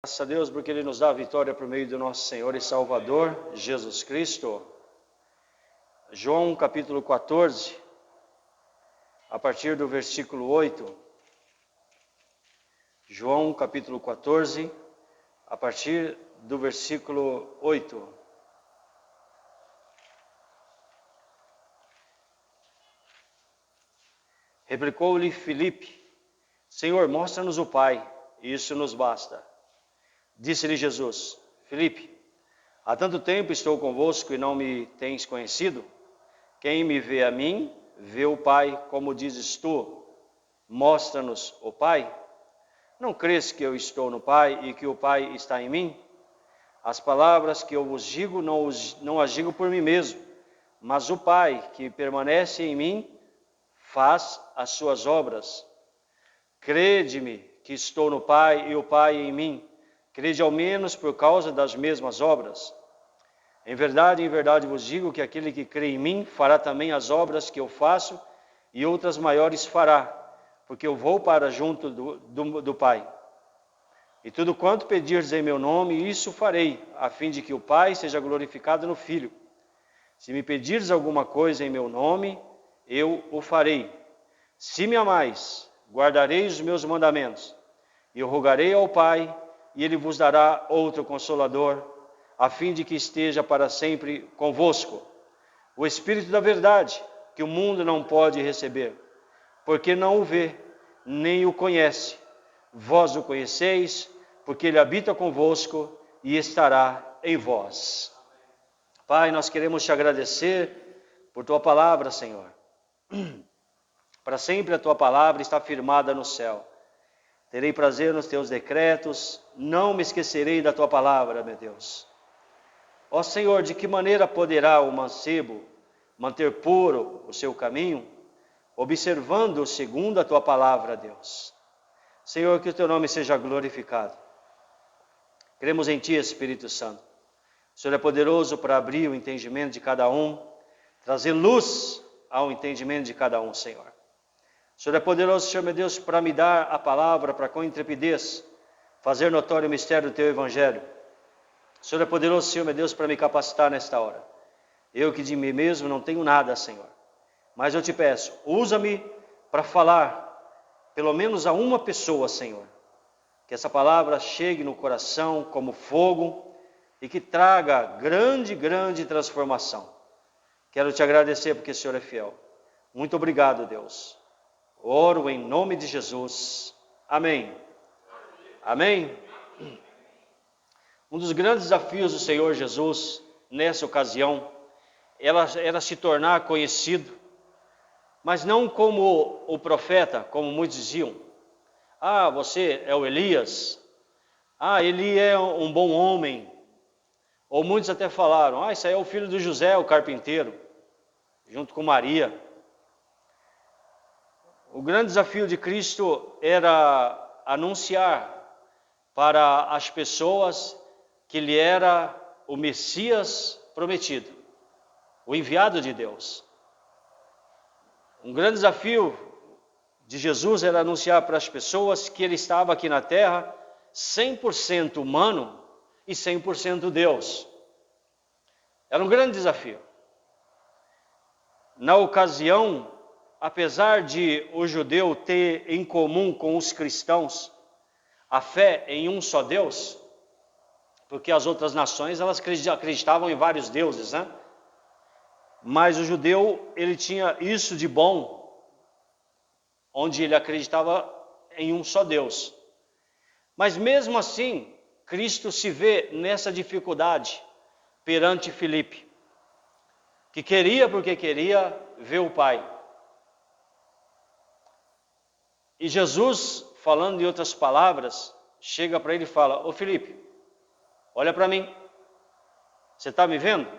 Graças a Deus porque Ele nos dá a vitória por meio do nosso Senhor e Salvador, Jesus Cristo. João capítulo 14, a partir do versículo 8. João capítulo 14, a partir do versículo 8. Replicou-lhe Filipe: Senhor, mostra-nos o Pai, e isso nos basta. Disse-lhe Jesus: Filipe, há tanto tempo estou convosco e não me tens conhecido? Quem me vê a mim, vê o Pai. Como dizes tu, mostra-nos o Pai? Não crês que eu estou no Pai e que o Pai está em mim? As palavras que eu vos digo, não as digo por mim mesmo, mas o Pai que permanece em mim faz as suas obras. Crede-me que estou no Pai e o Pai em mim. Crede ao menos por causa das mesmas obras. Em verdade vos digo que aquele que crê em mim fará também as obras que eu faço, e outras maiores fará, porque eu vou para junto do Pai. E tudo quanto pedirdes em meu nome, isso farei, a fim de que o Pai seja glorificado no Filho. Se me pedirdes alguma coisa em meu nome, eu o farei. Se me amais, guardareis os meus mandamentos, e eu rogarei ao Pai, e Ele vos dará outro Consolador, a fim de que esteja para sempre convosco. O Espírito da verdade, que o mundo não pode receber, porque não o vê, nem o conhece. Vós o conheceis, porque Ele habita convosco e estará em vós. Pai, nós queremos te agradecer por Tua palavra, Senhor. Para sempre a Tua palavra está firmada no céu. Terei prazer nos Teus decretos, não me esquecerei da Tua palavra, meu Deus. Ó Senhor, de que maneira poderá o mancebo manter puro o seu caminho, observando segundo a Tua palavra, Deus? Senhor, que o Teu nome seja glorificado. Cremos em Ti, Espírito Santo. O Senhor é poderoso para abrir o entendimento de cada um, trazer luz ao entendimento de cada um, Senhor. O Senhor é poderoso, Senhor meu Deus, para me dar a palavra, para com intrepidez fazer notório o mistério do Teu Evangelho. O Senhor é poderoso, Senhor meu Deus, para me capacitar nesta hora. Eu que de mim mesmo não tenho nada, Senhor. Mas eu te peço, usa-me para falar, pelo menos a uma pessoa, Senhor. Que essa palavra chegue no coração como fogo e que traga grande transformação. Quero te agradecer porque o Senhor é fiel. Muito obrigado, Deus. Oro em nome de Jesus. Amém. Amém. Um dos grandes desafios do Senhor Jesus, nessa ocasião, era se tornar conhecido, mas não como o profeta, como muitos diziam. Ah, você é o Elias. Ah, ele é um bom homem. Ou muitos até falaram, ah, isso aí é o filho de José, o carpinteiro, junto com Maria. O grande desafio de Cristo era anunciar para as pessoas que Ele era o Messias prometido, o enviado de Deus. Um grande desafio de Jesus era anunciar para as pessoas que Ele estava aqui na terra 100% humano e 100% Deus. Era um grande desafio. Na ocasião, apesar de o judeu ter em comum com os cristãos a fé em um só Deus, porque as outras nações elas acreditavam em vários deuses, né? Mas o judeu, ele tinha isso de bom, onde ele acreditava em um só Deus. Mas mesmo assim, Cristo se vê nessa dificuldade perante Filipe, que queria porque queria ver o Pai. E Jesus, falando em outras palavras, chega para ele e fala, ô Filipe, olha para mim, você está me vendo?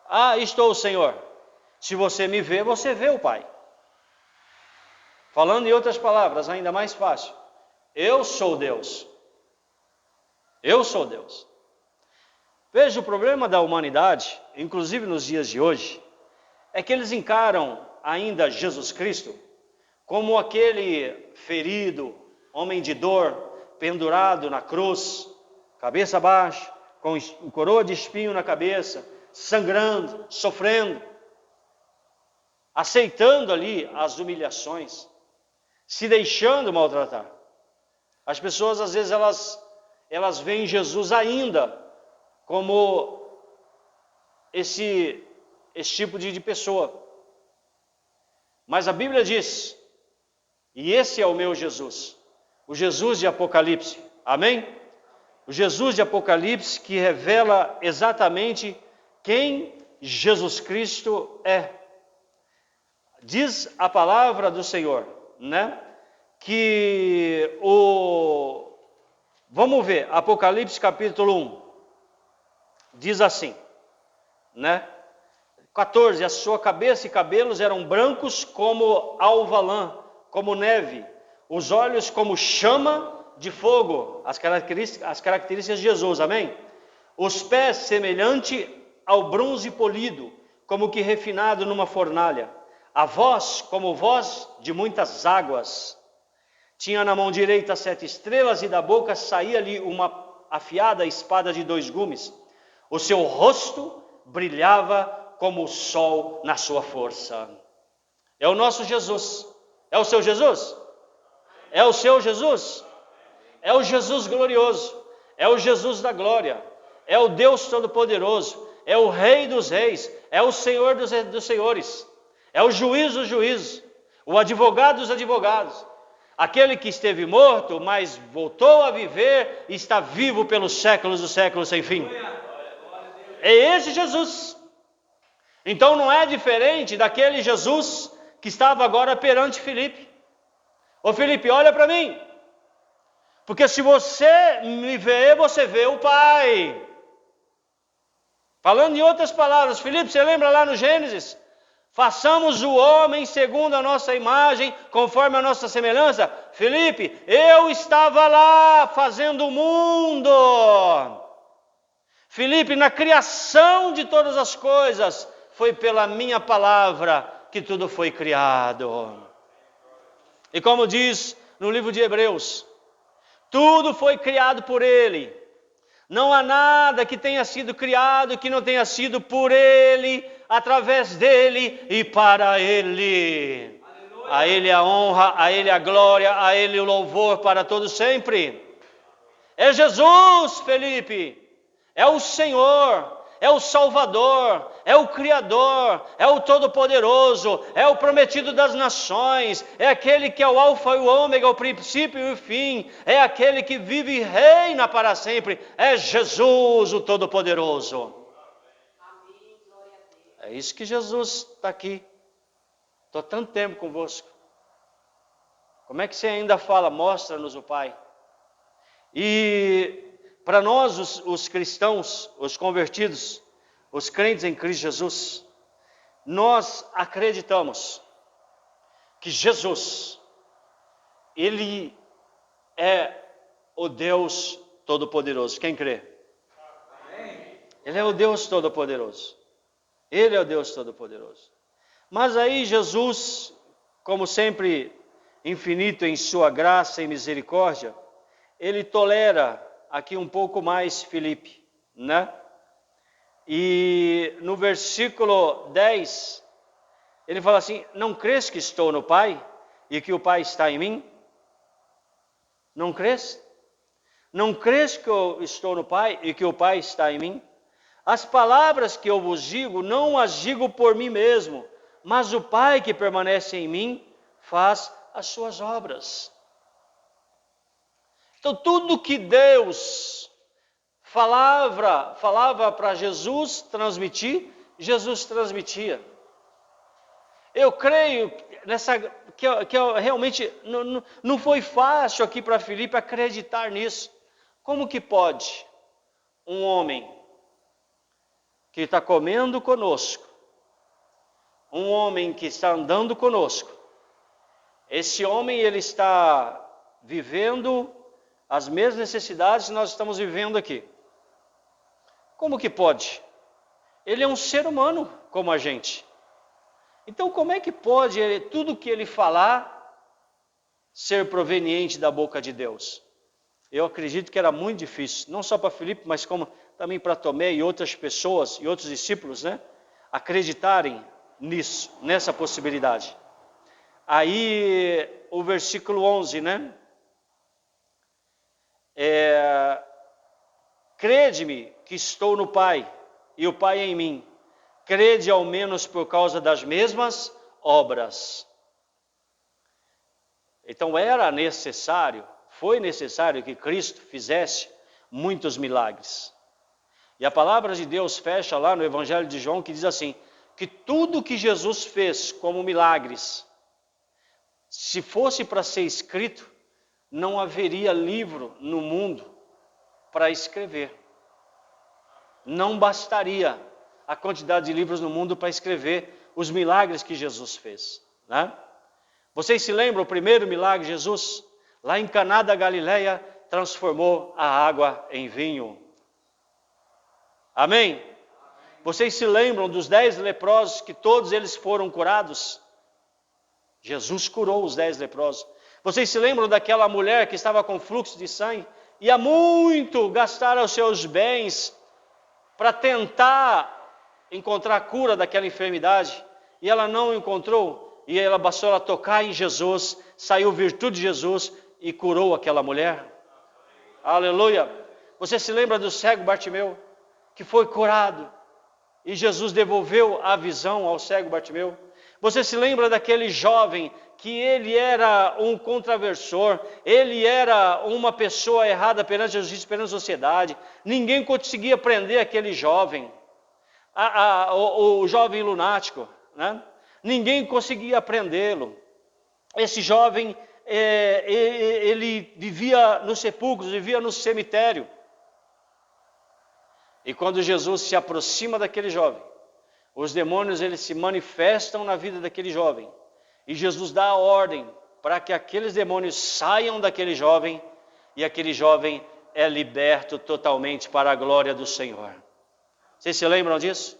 Ah, estou, Senhor. Se você me vê, você vê o Pai. Falando em outras palavras, ainda mais fácil, eu sou Deus. Eu sou Deus. Veja, o problema da humanidade, inclusive nos dias de hoje, é que eles encaram ainda Jesus Cristo como aquele ferido, homem de dor, pendurado na cruz, cabeça baixa, com coroa de espinho na cabeça, sangrando, sofrendo, aceitando ali as humilhações, se deixando maltratar. As pessoas, às vezes, elas veem Jesus ainda como esse tipo de pessoa. Mas a Bíblia diz, e esse é o meu Jesus, o Jesus de Apocalipse, amém? O Jesus de Apocalipse que revela exatamente quem Jesus Cristo é. Diz a palavra do Senhor, né? Que vamos ver, Apocalipse capítulo 1, diz assim, né? 14, a sua cabeça e cabelos eram brancos como alva lã, como neve, os olhos como chama de fogo, as características de Jesus, amém? Os pés semelhante ao bronze polido, como que refinado numa fornalha, a voz como voz de muitas águas. Tinha na mão direita 7 estrelas e da boca saía-lhe uma afiada espada de 2 gumes. O seu rosto brilhava como o sol na sua força. É o nosso Jesus. É o seu Jesus? É o seu Jesus? É o Jesus glorioso. É o Jesus da glória. É o Deus Todo-Poderoso. É o Rei dos Reis. É o Senhor dos Senhores. É o juiz dos juízes. O advogado dos advogados. Aquele que esteve morto, mas voltou a viver e está vivo pelos séculos dos séculos sem fim. É esse Jesus. Então não é diferente daquele Jesus que estava agora perante Filipe. Ô Filipe, olha para mim. Porque se você me vê, você vê o Pai. Falando em outras palavras, Filipe, você lembra lá no Gênesis? Façamos o homem segundo a nossa imagem, conforme a nossa semelhança. Filipe, eu estava lá fazendo o mundo. Filipe, na criação de todas as coisas, foi pela minha palavra que tudo foi criado. E como diz no livro de Hebreus, tudo foi criado por Ele. Não há nada que tenha sido criado que não tenha sido por Ele, através dEle e para Ele. Aleluia. A Ele a honra, a Ele a glória, a Ele o louvor para todos sempre. É Jesus, Felipe. É o Senhor, é o Salvador, é o Criador, é o Todo-Poderoso, é o prometido das nações, é aquele que é o Alfa e o Ômega, o princípio e o fim, é aquele que vive e reina para sempre, é Jesus, o Todo-Poderoso. É isso que Jesus está aqui. Estou tanto tempo convosco. Como é que você ainda fala, mostra-nos o Pai? E para nós, os cristãos, os convertidos, os crentes em Cristo Jesus, nós acreditamos que Jesus, Ele é o Deus Todo-Poderoso. Quem crê? Amém. Ele é o Deus Todo-Poderoso. Ele é o Deus Todo-Poderoso. Mas aí Jesus, como sempre infinito em sua graça e misericórdia, Ele tolera aqui um pouco mais Filipe, né? E no versículo 10, ele fala assim, não crês que estou no Pai e que o Pai está em mim? Não crês? Não crês que eu estou no Pai e que o Pai está em mim? As palavras que eu vos digo, não as digo por mim mesmo, mas o Pai que permanece em mim faz as suas obras. Então tudo que Deus falava para Jesus transmitir, Jesus transmitia. Eu creio que realmente não foi fácil aqui para Filipe acreditar nisso. Como que pode um homem que está comendo conosco, um homem que está andando conosco, esse homem ele está vivendo as mesmas necessidades que nós estamos vivendo aqui. Como que pode? Ele é um ser humano como a gente. Então como é que pode tudo que ele falar ser proveniente da boca de Deus? eu acredito que era muito difícil, não só para Filipe, mas como também para Tomé e outras pessoas e outros discípulos, né? Acreditarem nisso, nessa possibilidade. Aí o versículo 11, né? Crede-me que estou no Pai e o Pai em mim. Crede ao menos por causa das mesmas obras. Então foi necessário que Cristo fizesse muitos milagres. E a palavra de Deus fecha lá no Evangelho de João, que diz assim, que tudo que Jesus fez como milagres, se fosse para ser escrito, não haveria livro no mundo para escrever. Não bastaria a quantidade de livros no mundo para escrever os milagres que Jesus fez, né? Vocês se lembram o primeiro milagre de Jesus? Lá em Caná da Galileia, transformou a água em vinho. Amém? Vocês se lembram dos 10 leprosos que todos eles foram curados? Jesus curou os 10 leprosos. Vocês se lembram daquela mulher que estava com fluxo de sangue? E há muito gastaram os seus bens para tentar encontrar a cura daquela enfermidade. E ela não encontrou. E ela bastou ela tocar em Jesus, saiu virtude de Jesus e curou aquela mulher. Aleluia! Você se lembra do cego Bartimeu, que foi curado e Jesus devolveu a visão ao cego Bartimeu? Você se lembra daquele jovem que ele era um contraversor, ele era uma pessoa errada perante a justiça, perante a sociedade, ninguém conseguia prender aquele jovem, o jovem lunático, né? Ninguém conseguia prendê-lo. Esse jovem, ele vivia nos sepulcros, vivia no cemitério. E quando Jesus se aproxima daquele jovem, os demônios eles se manifestam na vida daquele jovem. E Jesus dá a ordem para que aqueles demônios saiam daquele jovem, e aquele jovem é liberto totalmente para a glória do Senhor. Vocês se lembram disso?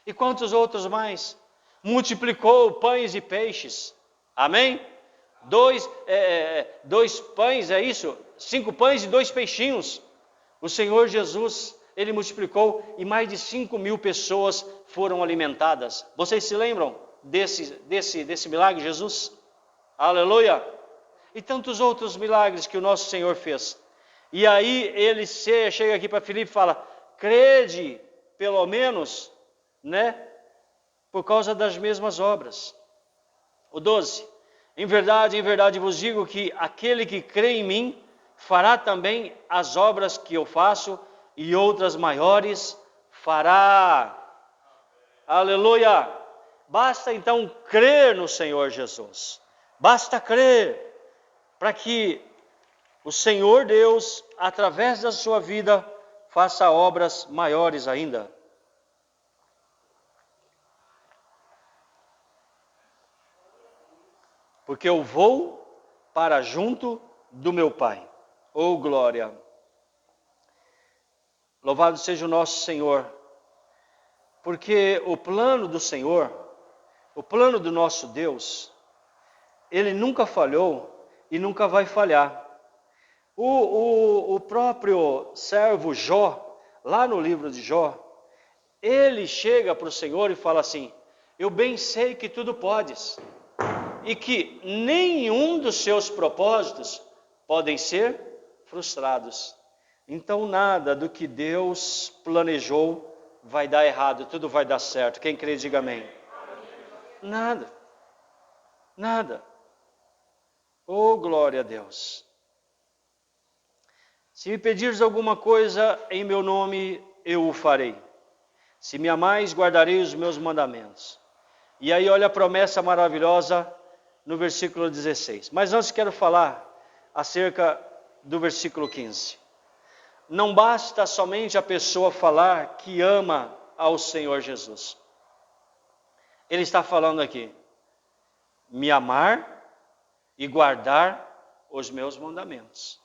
E quantos outros mais? Multiplicou pães e peixes. Amém? Dois pães, é isso? 5 pães e 2 peixinhos. O Senhor Jesus, ele multiplicou e mais de 5.000 pessoas foram alimentadas. Vocês se lembram desse milagre de Jesus? Aleluia! E tantos outros milagres que o nosso Senhor fez. E aí ele chega aqui para Filipe e fala, crede pelo menos, né? Por causa das mesmas obras. O 12. Em verdade vos digo que aquele que crê em mim, fará também as obras que eu faço, e outras maiores fará. Aleluia! Basta então crer no Senhor Jesus. Basta crer, para que o Senhor Deus, através da sua vida, faça obras maiores ainda. Porque eu vou para junto do meu Pai. Oh, glória! Louvado seja o nosso Senhor. Porque o plano do Senhor, o plano do nosso Deus, ele nunca falhou e nunca vai falhar. O próprio servo Jó, lá no livro de Jó, ele chega para o Senhor e fala assim, eu bem sei que tudo podes, e que nenhum dos seus propósitos podem ser frustrados. Então nada do que Deus planejou vai dar errado, tudo vai dar certo. Quem crê, diga amém. Nada. Nada. Oh, glória a Deus. Se me pedires alguma coisa em meu nome, eu o farei. Se me amais, guardarei os meus mandamentos. E aí olha a promessa maravilhosa no versículo 16. Mas antes quero falar acerca do versículo 15. Não basta somente a pessoa falar que ama ao Senhor Jesus. Ele está falando aqui, me amar e guardar os meus mandamentos.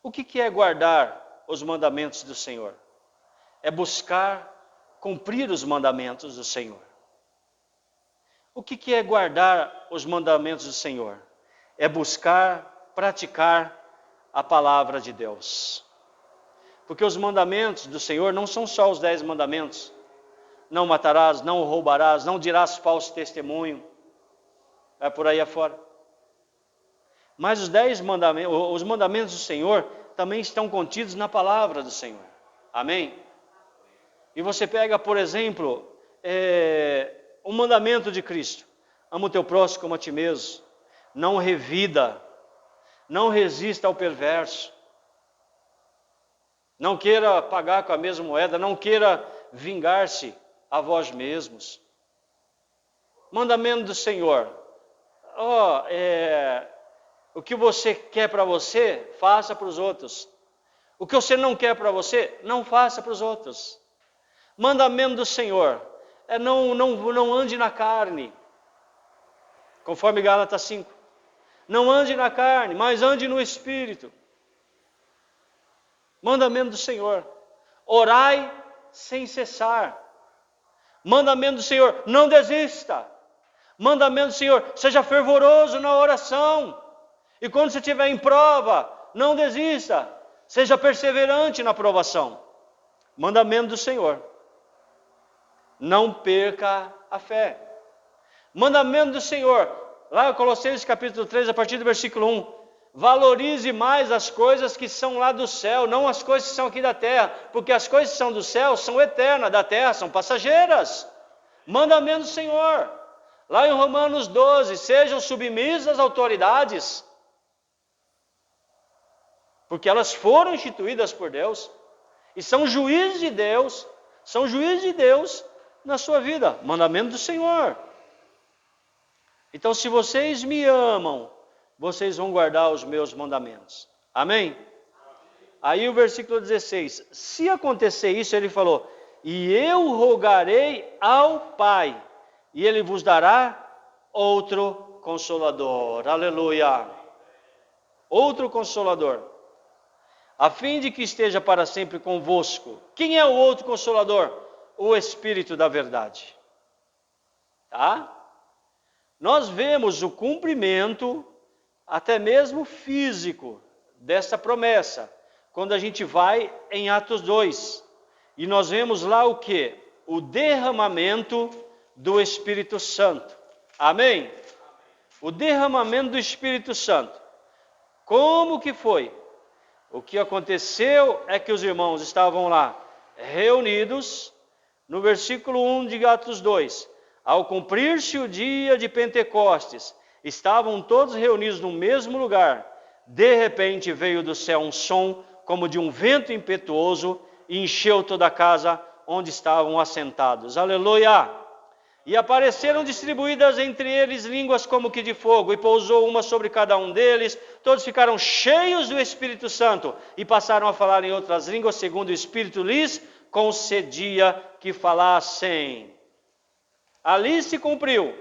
O que é guardar os mandamentos do Senhor? É buscar cumprir os mandamentos do Senhor. O que é guardar os mandamentos do Senhor? É buscar praticar a palavra de Deus. Porque os mandamentos do Senhor não são só os 10 mandamentos. Não matarás, não roubarás, não dirás falso testemunho. Vai por aí afora. Mas os 10 mandamentos, os mandamentos do Senhor também estão contidos na palavra do Senhor. Amém? E você pega, por exemplo, o mandamento de Cristo. Ama o teu próximo como a ti mesmo. Não revida. Não resista ao perverso. Não queira pagar com a mesma moeda. Não queira vingar-se a vós mesmos. Mandamento do Senhor. O que você quer para você, faça para os outros. O que você não quer para você, não faça para os outros. Mandamento do Senhor é não ande na carne. Conforme Gálatas 5. Não ande na carne, mas ande no Espírito. Mandamento do Senhor. Orai sem cessar. Mandamento do Senhor, não desista. Mandamento do Senhor, seja fervoroso na oração. E quando você estiver em prova, não desista. Seja perseverante na provação. Mandamento do Senhor. Não perca a fé. Mandamento do Senhor. Lá em Colossenses capítulo 3, a partir do versículo 1. Valorize mais as coisas que são lá do céu, não as coisas que são aqui da terra. Porque as coisas que são do céu são eternas, da terra são passageiras. Mandamento do Senhor. Lá em Romanos 12, sejam submissos às autoridades. Porque elas foram instituídas por Deus. E são juízes de Deus. São juízes de Deus na sua vida. Mandamento do Senhor. Então, se vocês me amam, vocês vão guardar os meus mandamentos. Amém? Aí o versículo 16. Se acontecer isso, ele falou: e eu rogarei ao Pai, e ele vos dará outro consolador. Aleluia. Outro consolador. A fim de que esteja para sempre convosco. Quem é o outro consolador? O Espírito da verdade. Tá? Nós vemos o cumprimento, até mesmo físico, dessa promessa, quando a gente vai em Atos 2. E nós vemos lá o quê? O derramamento do Espírito Santo. Amém? O derramamento do Espírito Santo. Como que foi? O que aconteceu é que os irmãos estavam lá reunidos, no versículo 1 de Atos 2. Ao cumprir-se o dia de Pentecostes, estavam todos reunidos no mesmo lugar. De repente veio do céu um som como de um vento impetuoso e encheu toda a casa onde estavam assentados. Aleluia! E apareceram distribuídas entre eles línguas como que de fogo, e pousou uma sobre cada um deles. Todos ficaram cheios do Espírito Santo e passaram a falar em outras línguas, segundo o Espírito lhes concedia que falassem. Ali se cumpriu.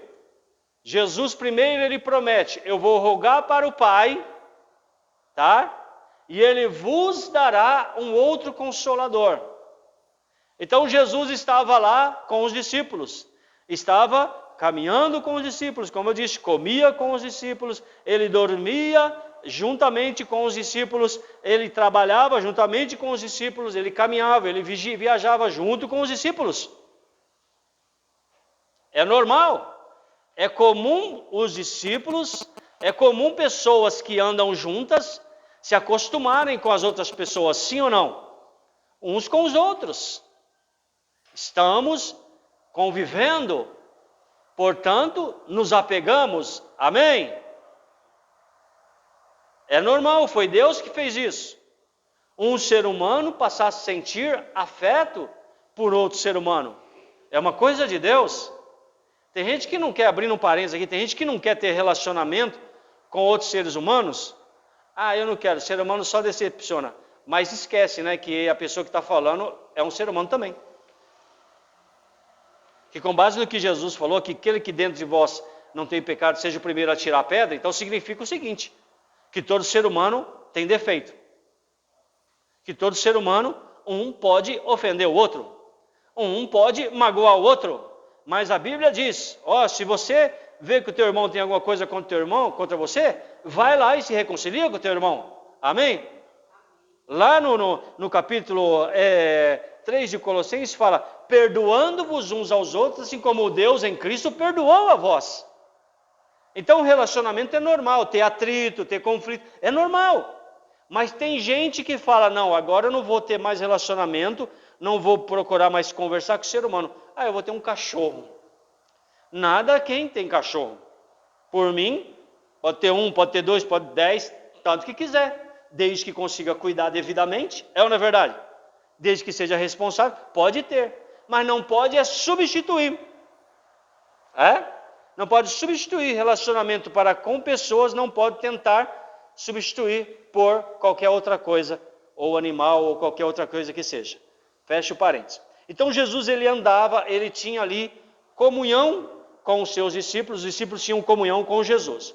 Jesus primeiro ele promete: eu vou rogar para o Pai, tá? E ele vos dará um outro consolador. Então Jesus estava lá com os discípulos. Estava caminhando com os discípulos, como eu disse, comia com os discípulos, ele dormia juntamente com os discípulos, ele trabalhava juntamente com os discípulos, ele caminhava, ele viajava junto com os discípulos. É normal, é comum os discípulos, é comum pessoas que andam juntas se acostumarem com as outras pessoas, sim ou não? Uns com os outros. Estamos convivendo, portanto, nos apegamos. Amém? É normal, foi Deus que fez isso. Um ser humano passar a sentir afeto por outro ser humano. É uma coisa de Deus. Tem gente que não quer, abrindo um parênteses aqui, tem gente que não quer ter relacionamento com outros seres humanos. Eu não quero, ser humano só decepciona. Mas esquece, né, que a pessoa que está falando é um ser humano também. Que com base no que Jesus falou, que aquele que dentro de vós não tem pecado seja o primeiro a tirar a pedra, então significa o seguinte, que todo ser humano tem defeito. Que todo ser humano, um pode ofender o outro, um pode magoar o outro, mas a Bíblia diz, se você vê que o teu irmão tem alguma coisa contra o teu irmão, contra você, vai lá e se reconcilia com o teu irmão. Amém? Lá no capítulo 3 de Colossenses fala, perdoando-vos uns aos outros, assim como Deus em Cristo perdoou a vós. Então o relacionamento é normal, ter atrito, ter conflito, é normal. Mas tem gente que fala, não, agora eu não vou ter mais relacionamento, não vou procurar mais conversar com o ser humano. Ah, eu vou ter um cachorro. Nada quem tem cachorro. Por mim, pode ter 1, pode ter 2, pode ter 10, tanto que quiser. Desde que consiga cuidar devidamente, é ou não é verdade? Desde que seja responsável, pode ter. Mas não pode substituir. Não pode substituir relacionamento para com pessoas, não pode tentar substituir por qualquer outra coisa, ou animal, ou qualquer outra coisa que seja. Fecha o parênteses. Então Jesus, ele andava, ele tinha ali comunhão com os seus discípulos tinham comunhão com Jesus.